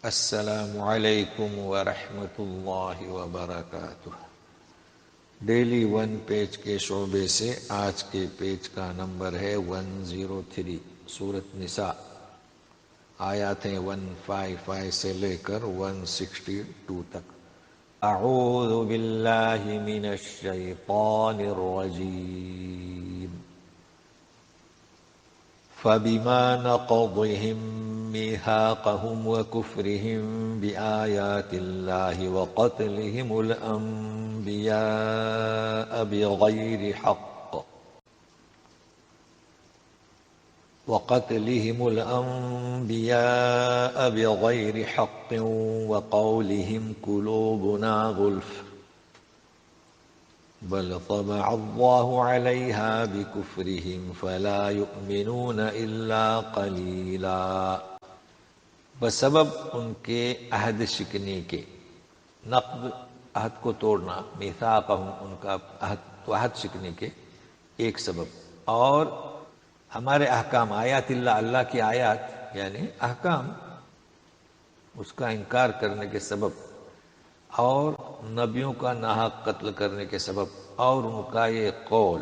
السلام علیکم ورحمۃ اللہ وبرکاتہ۔ ڈیلی ون پیج کے شعبے سے آج کے پیج کا نمبر ہے 103، سورۃ نساء، آیاتیں 155 سے لے کر 162 تک۔ اعوذ باللہ من الشیطان الرجیم۔ فبما نقضهم ميثاقهم وكفرهم بآيات الله وقتلهم الأنبياء بغير حق وقولهم قلوبنا غلف بل طبع الله عليها بكفرهم فلا يؤمنون إلا قليلا۔ بسبب ان کے عہد شکنی کے، نقض عہد کو توڑنا، میثاقہم ان کا عہد شکنی کے ایک سبب، اور ہمارے احکام، آیات اللہ کی آیات یعنی احکام، اس کا انکار کرنے کے سبب، اور نبیوں کا ناحق قتل کرنے کے سبب، اور ان کا یہ قول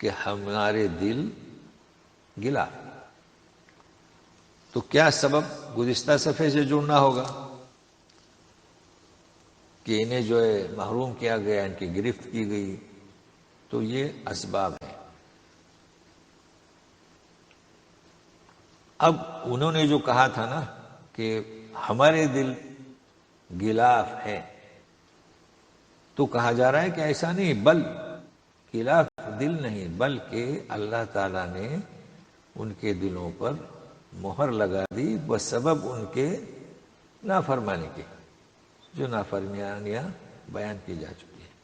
کہ ہمارے دل گلا۔ تو کیا سبب؟ گزشتہ صفحے سے جڑنا ہوگا کہ انہیں جو ہے محروم کیا گیا، ان کی گرفت کی گئی، تو یہ اسباب ہیں۔ اب انہوں نے جو کہا تھا نا کہ ہمارے دل غلاف ہے، تو کہا جا رہا ہے کہ ایسا نہیں، بل غلاف دل نہیں، بلکہ اللہ تعالیٰ نے ان کے دلوں پر مہر لگا دی بسبب ان کے نافرمانی کے، جو نافرمانیاں بیان کی جا چکی ہیں،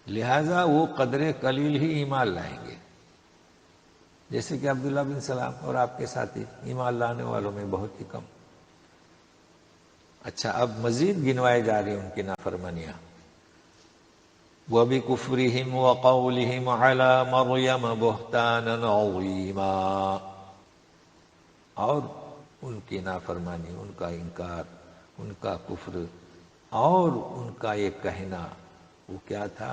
لہذا وہ قدر قلیل ہی ایمان لائیں گے، جیسے کہ عبداللہ بن سلام اور آپ کے ساتھی ایمان لانے والوں میں بہت ہی کم۔ اچھا، اب مزید گنوائے جا رہی ہیں ان کی نافرمانیاں۔ وَبِكُفْرِهِمْ وَقَوْلِهِمْ عَلَى مَرْيَمَ بُهْتَانًا عَظِيمًا، اور ان کی نافرمانی، ان کا انکار، ان کا کفر، اور ان کا یہ کہنا، وہ کیا تھا؟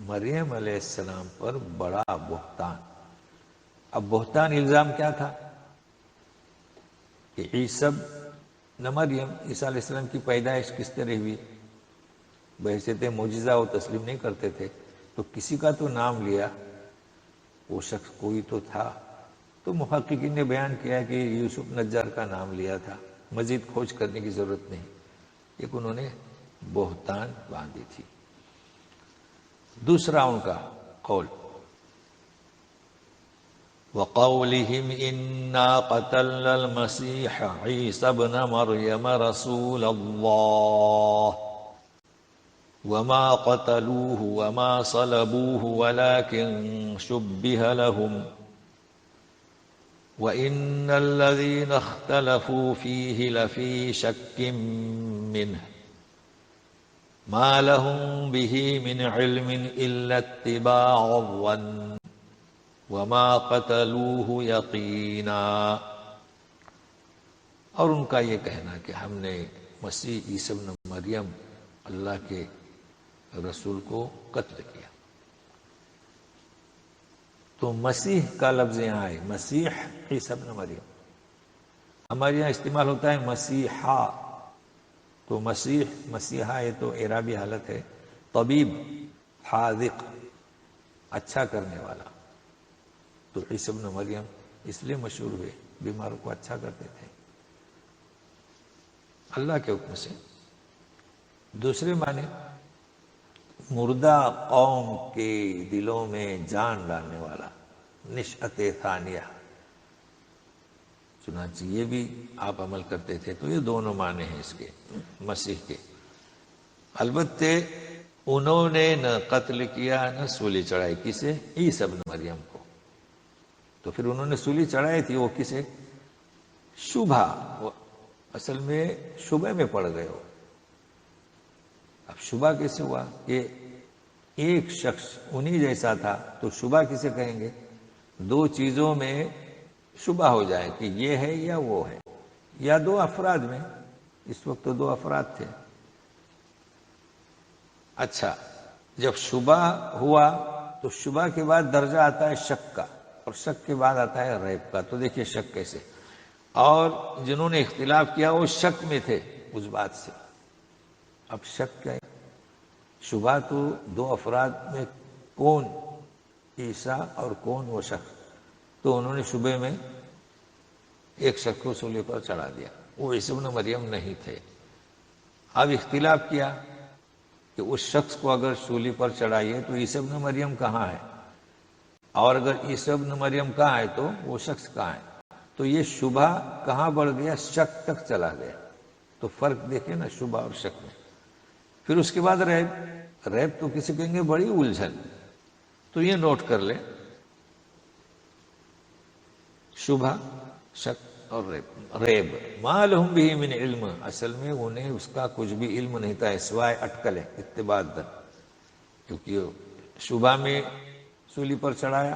مریم علیہ السلام پر بڑا بہتان۔ اب بہتان الزام کیا تھا؟ کہ عیسی نہ مریم، عیسیٰ علیہ السلام کی پیدائش کس طرح ہوئی؟ بحیثیت معجزہ وہ تسلیم نہیں کرتے تھے، تو کسی کا تو نام لیا، وہ شخص کوئی تو تھا، تو محققین نے بیان کیا کہ یوسف نجار کا نام لیا تھا، مزید کھوج کرنے کی ضرورت نہیں، ایک انہوں نے بہتان باندھی تھی۔ دوسرا ان کا قول، وَقَوْلِهِمْ إِنَّا قَتَلْنَا الْمَسِيحَ عِيسَى ابْنَ مَرْيَمَ رَسُولَ اللَّهِ وَمَا قَتَلُوهُ وَمَا صَلَبُوهُ وَلَكِنْ شُبِّهَ لَهُمْ وَإِنَّ الَّذِينَ اخْتَلَفُوا فِيهِ لَفِي شَكٍّ مِّنْهُ مَا لَهُمْ بِهِ مِنْ عِلْمٍ إِلَّا اتِّبَاعَ الظَّنِّ وَمَا قَتَلُوهُ يَقِينًا۔ اور ان کا یہ کہنا کہ ہم نے مسیح عیسی ابن مریم اللہ کے رسول کو قتل کیا، تو مسیح کا لفظ یہاں ہے، مسیح عیسی ابن مریم، ہمارے یہاں استعمال ہوتا ہے مسیحا، تو مسیحا یہ تو اعرابی حالت ہے، طبیب، حاذق، اچھا کرنے والا، تو عیسی ابن مریم اس لیے مشہور ہوئے، بیماروں کو اچھا کرتے تھے اللہ کے حکم سے۔ دوسرے معنی، مردہ قوم کے دلوں میں جان ڈالنے والا، نشأت ثانیہ، چنانچہ یہ بھی آپ عمل کرتے تھے، تو یہ دونوں معنی ہیں اس کے، مسیح کے۔ البتہ انہوں نے نہ قتل کیا نہ سولی چڑھائی، کسے؟ عیسی ابن مریم کو، تو پھر انہوں نے سولی چڑھائی تھی، وہ کسے؟ شبہ، اصل میں شبہ میں پڑ گئے ہو۔ اب شبہ کیسے ہوا کہ ایک شخص انہی جیسا تھا، تو شبہ کسے کہیں گے؟ دو چیزوں میں شبہ ہو جائے کہ یہ ہے یا وہ ہے، یا دو افراد میں، اس وقت تو 2 افراد تھے۔ اچھا، جب شبہ ہوا تو شبہ کے بعد درجہ آتا ہے شک کا، اور شک کے بعد آتا ہے ریب کا۔ تو دیکھیے شک کیسے، اور جنہوں نے اختلاف کیا وہ شک میں تھے اس بات سے۔ اب شک کیا ہے؟ شبہ تو 2 افراد میں کون عیسیٰ اور کون وہ شخص، تو انہوں نے شبے میں ایک شخص کو صلیب پر چڑھا دیا، وہ عیسی ابن مریم نہیں تھے۔ اب اختلاف کیا کہ اس شخص کو اگر صلیب پر چڑھائیے تو عیسی ابن مریم کہاں ہے، اور اگر عیسی ابن مریم کہاں ہے تو وہ شخص کہاں ہے۔ تو یہ شبہ کہاں بڑھ گیا، شک تک چلا گیا۔ تو فرق دیکھیں نا شبہ اور شک میں۔ پھر اس کے بعد ریب، ریب تو کسی کہیں گے بڑی الجھن، تو یہ نوٹ کر لیں، شبہ، شک اور ریب ما لہم بہ من علم، اصل میں انہیں اس کا کچھ بھی علم نہیں تھا سوائے اٹکلیں اتباع، کیونکہ شبہ میں سولی پر چڑھایا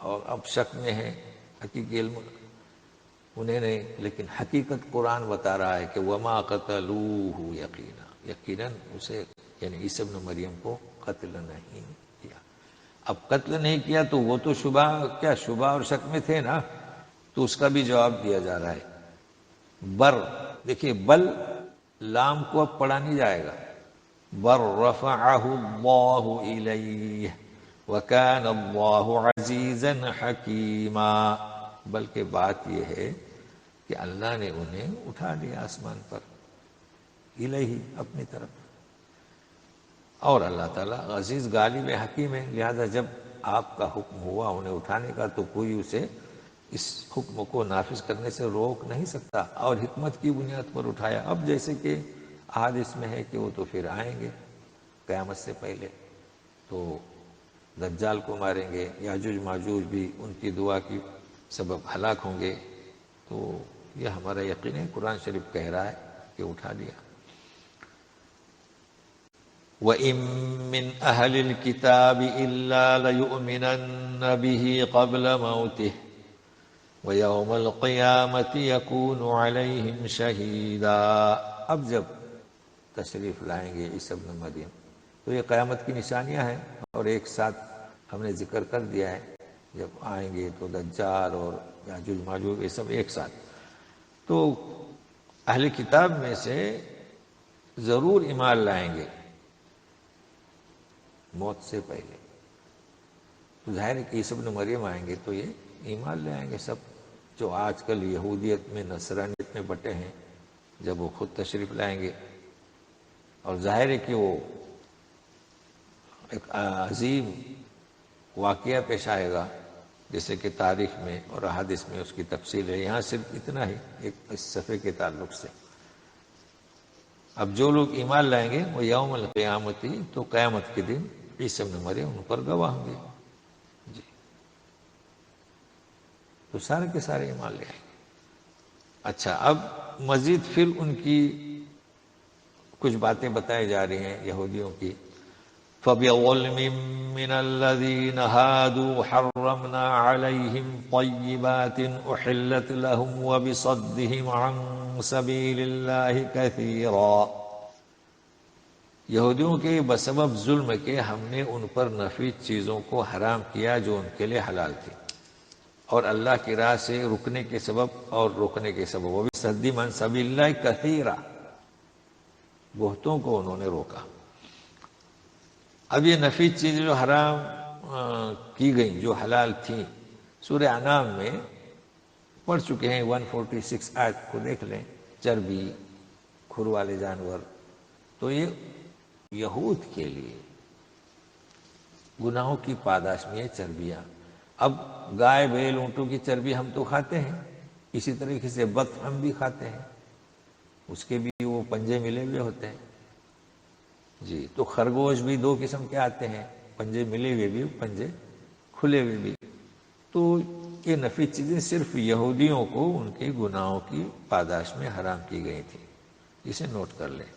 اور اب شک میں ہے، حقیقی علم انہیں نہیں۔ لیکن حقیقت قرآن بتا رہا ہے کہ وما قتلوہ یقینا، یقیناً اسے یعنی عیسی ابن مریم کو قتل نہیں کیا۔ اب قتل نہیں کیا تو وہ تو شبہ، کیا شبہ اور شک میں تھے نا، تو اس کا بھی جواب دیا جا رہا ہے۔ بر، دیکھیے بل لام کو اب پڑھا نہیں جائے گا، بر رفعہ اللہ الیہ وکان اللہ عزیزا حکیما، بلکہ بات یہ ہے کہ اللہ نے انہیں اٹھا لیا آسمان پر، الیہ اپنی طرف، اور اللہ تعالیٰ عزیز غالب حکیم ہے، لہذا جب آپ کا حکم ہوا انہیں اٹھانے کا تو کوئی اسے اس حکم کو نافذ کرنے سے روک نہیں سکتا، اور حکمت کی بنیاد پر اٹھایا۔ اب جیسے کہ احادیث میں ہے کہ وہ تو پھر آئیں گے قیامت سے پہلے، تو دجال کو ماریں گے، یاجوج ماجوج بھی ان کی دعا کی سبب ہلاک ہوں گے، تو یہ ہمارا یقین ہے، قرآن شریف کہہ رہا ہے کہ اٹھا لیا۔ وَإِن مِّنْ أَهْلِ الْكِتَابِ إِلَّا لَيُؤْمِنَنَّ بِهِ قَبْلَ مَوْتِهِ وَيَوْمَ الْقِيَامَةِ يَكُونُ عَلَيْهِمْ شَهِيدًا۔ اب جب تشریف لائیں گے عیسی ابن مریم تو یہ قیامت کی نشانیاں ہیں، اور ایک ساتھ ہم نے ذکر کر دیا ہے، جب آئیں گے تو دجال اور یاجوج ماجوج یہ سب ایک ساتھ، تو اہل کتاب میں سے ضرور ایمان لائیں گے موت سے پہلے۔ تو ظاہر ہے کہ عیسی ابن مریم آئیں گے تو یہ ایمان لے آئیں گے سب، جو آج کل یہودیت میں نصرانیت میں بٹے ہیں، جب وہ خود تشریف لائیں گے۔ اور ظاہر ہے کہ وہ ایک عظیم واقعہ پیش آئے گا، جیسے کہ تاریخ میں اور احادیث میں اس کی تفصیل ہے، یہاں صرف اتنا ہی ایک اس صفحے کے تعلق سے۔ اب جو لوگ ایمان لائیں گے وہ یوم القیامتی، تو قیامت کے دن عیسی ابن مریم ان پر گواہ ہوں گے، جی، تو سارے کے سارے ایمان لے آئیں گے۔ اچھا، اب مزید پھر ان کی کچھ باتیں بتائی جا رہی ہیں یہودیوں کی۔ فَبِظُلْمٍ مِّنَ الَّذِينَ هَادُوا حَرَّمْنَا عَلَيْهِمْ طَيِّبَاتٍ أُحِلَّتْ لَهُمْ وَبِصَدِّهِمْ عَن سَبِيلِ اللَّهِ كَثِيرًا۔ یہودیوں کے بسبب ظلم کے ہم نے ان پر نفیس چیزوں کو حرام کیا جو ان کے لیے حلال تھی، اور اللہ کی راہ سے رکنے کے سبب اور روکنے کے سبب، وَبِصَدِّهِمْ عَن سَبِيلِ اللَّهِ كَثِيرًا، بہتوں کو انہوں نے روکا۔ اب یہ نفیس چیزیں جو حرام کی گئیں جو حلال تھیں، سورہ انعام میں پڑھ چکے ہیں، 146 آیت کو دیکھ لیں، چربی، کھر والے جانور، تو یہ یہود کے لیے گناہوں کی پاداش میں ہے چربیاں۔ اب گائے بیل اونٹوں کی چربی ہم تو کھاتے ہیں، اسی طریقے سے بط ہم بھی کھاتے ہیں، اس کے بھی وہ پنجے ملے ہوئے ہوتے ہیں، جی، تو خرگوش بھی 2 قسم کے آتے ہیں، پنجے ملے ہوئے بھی، پنجے کھلے ہوئے بھی۔ تو یہ نفیس چیزیں صرف یہودیوں کو ان کے گناہوں کی پاداش میں حرام کی گئی تھی، اسے نوٹ کر لیں۔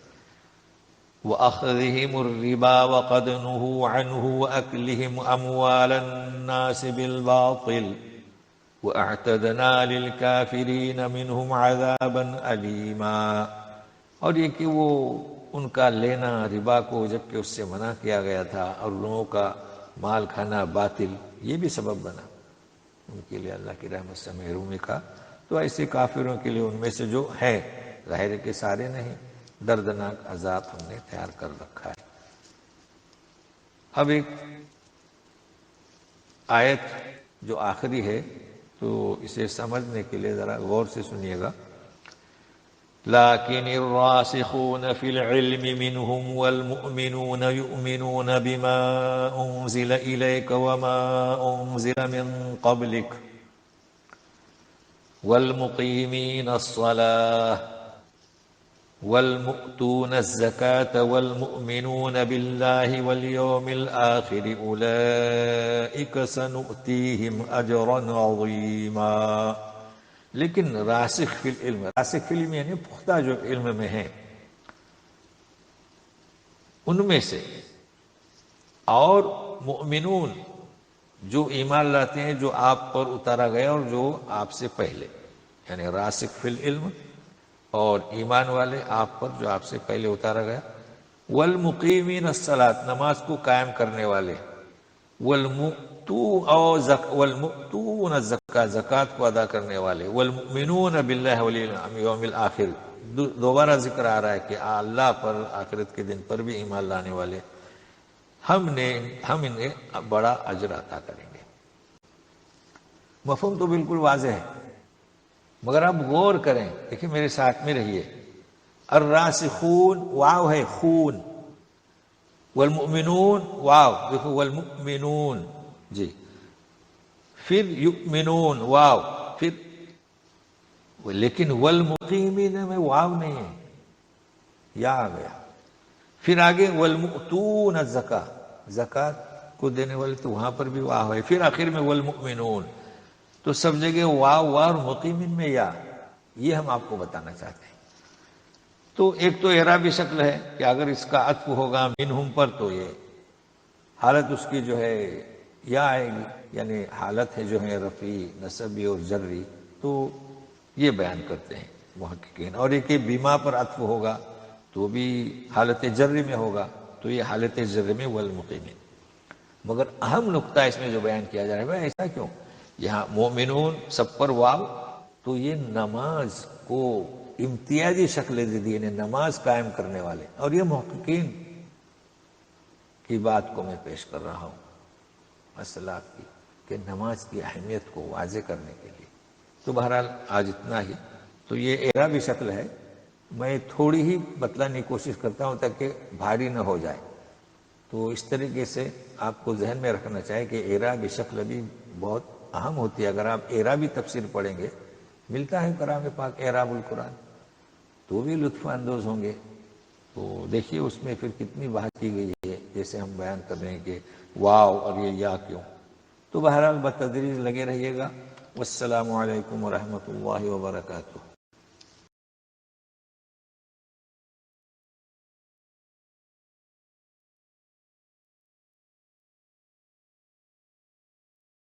وَأَخْذِهِمُ الرِّبَا وَقَدْ نُهُوا عَنْهُ وَأَكْلِهِمْ أَمْوَالَ النَّاسِ بِالْبَاطِلِ وَأَعْتَدْنَا لِلْكَافِرِينَ مِنْهُمْ عَذَابًا أَلِيمًا۔ اور یہ کہ وہ ان کا لینا ربا کو جبکہ اس سے منع کیا گیا تھا، اور لوگوں کا مال کھانا باطل، یہ بھی سبب بنا ان کے لیے اللہ کی رحمت سے محرومی کا۔ تو ایسے کافروں کے لیے ان میں سے جو ہے، ظاہر ہے کہ سارے نہیں، دردناک عذاب ہم نے تیار کر رکھا ہے۔ اب ایک آیت جو آخری ہے، تو اسے سمجھنے کے لیے ذرا غور سے سنیے گا۔ لَكِنِ الرَّاسِخُونَ فِي الْعِلْمِ مِنْهُمْ وَالْمُؤْمِنُونَ يُؤْمِنُونَ بِمَا أُنزِلَ إِلَيْكَ وَمَا أُنزِلَ مِن قَبْلِكَ وَالْمُقِيمِينَ الصَّلَاةَ وَالْمُؤْتُونَ الزَّكَاةَ وَالْمُؤْمِنُونَ بِاللَّهِ وَالْيَوْمِ الْآخِرِ أُولَئِكَ سَنُؤْتِيهِمْ أَجْرًا عَظِيمًا۔ لیکن راسخ فی العلم، راسخ فی العلم یعنی پختہ جو علم میں ہیں، ان میں سے، اور مؤمنون جو ایمان لاتے ہیں جو آپ پر اتارا گیا اور جو آپ سے پہلے، یعنی راسخ فی العلم اور ایمان والے آپ پر جو آپ سے پہلے اتارا گیا، والمقیمین الصلاۃ نماز کو قائم کرنے والے، والمؤتون الزکاۃ زکوٰۃ کو ادا کرنے والے، والمؤمنون باللہ والیوم الآخر، دوبارہ ذکر آ رہا ہے کہ اللہ پر، آخرت کے دن پر بھی ایمان لانے والے، ہم انہیں بڑا اجر عطا کریں گے۔ مفہوم تو بالکل واضح ہے، مگر اب غور کریں، دیکھیں میرے ساتھ میں رہیے۔ الراسخون واو ہے خون، والمؤمنون واو دیکھو والمؤمنون جی، پھر یؤمنون واو، پھر لیکن والمقیمین میں واو نہیں ہے، یا آ گیا، پھر آگے والمؤتون الزکاۃ، زکوٰۃ کو دینے والے، تو وہاں پر بھی واو ہے، پھر آخر میں والمؤمنون، تو سب جگہ واو اور مقیمین میں یا، یہ ہم آپ کو بتانا چاہتے ہیں۔ تو ایک تو اعرابی شکل ہے کہ اگر اس کا عطف ہوگا منہم پر تو یہ حالت اس کی جو ہے یا آئے گی، یعنی حالت ہے جو ہے رفعی، نصبی اور جری، تو یہ بیان کرتے ہیں محققین۔ اور ایک بیما پر عطف ہوگا تو بھی حالت جری میں ہوگا، تو یہ حالت جری میں والمقیمین۔ مگر اہم نقطہ اس میں جو بیان کیا جا رہا ہے، بھائی ایسا کیوں؟ یہاں مومنون سب پر واو، تو یہ نماز کو امتیازی شکل دے دی، یعنی نماز قائم کرنے والے، اور یہ محققین کی بات کو میں پیش کر رہا ہوں، مسئلہ کی کہ نماز کی اہمیت کو واضح کرنے کے لیے۔ تو بہرحال آج اتنا ہی، تو یہ اعرابی شکل ہے، میں تھوڑی ہی بتلانے کی کوشش کرتا ہوں تاکہ بھاری نہ ہو جائے۔ تو اس طریقے سے آپ کو ذہن میں رکھنا چاہیے کہ اعرابی شکل بھی بہت اہم ہوتی ہے۔ اگر آپ اعرابی تفسیر پڑھیں گے، ملتا ہے کلام پاک اعراب القرآن، تو بھی لطف اندوز ہوں گے۔ تو دیکھیے اس میں پھر کتنی بات کی گئی ہے، جیسے ہم بیان کر رہے ہیں کہ واو اور یہ یا کیوں۔ تو بہرحال بتدریج لگے رہیے گا۔ والسلام علیکم ورحمۃ اللہ وبرکاتہ۔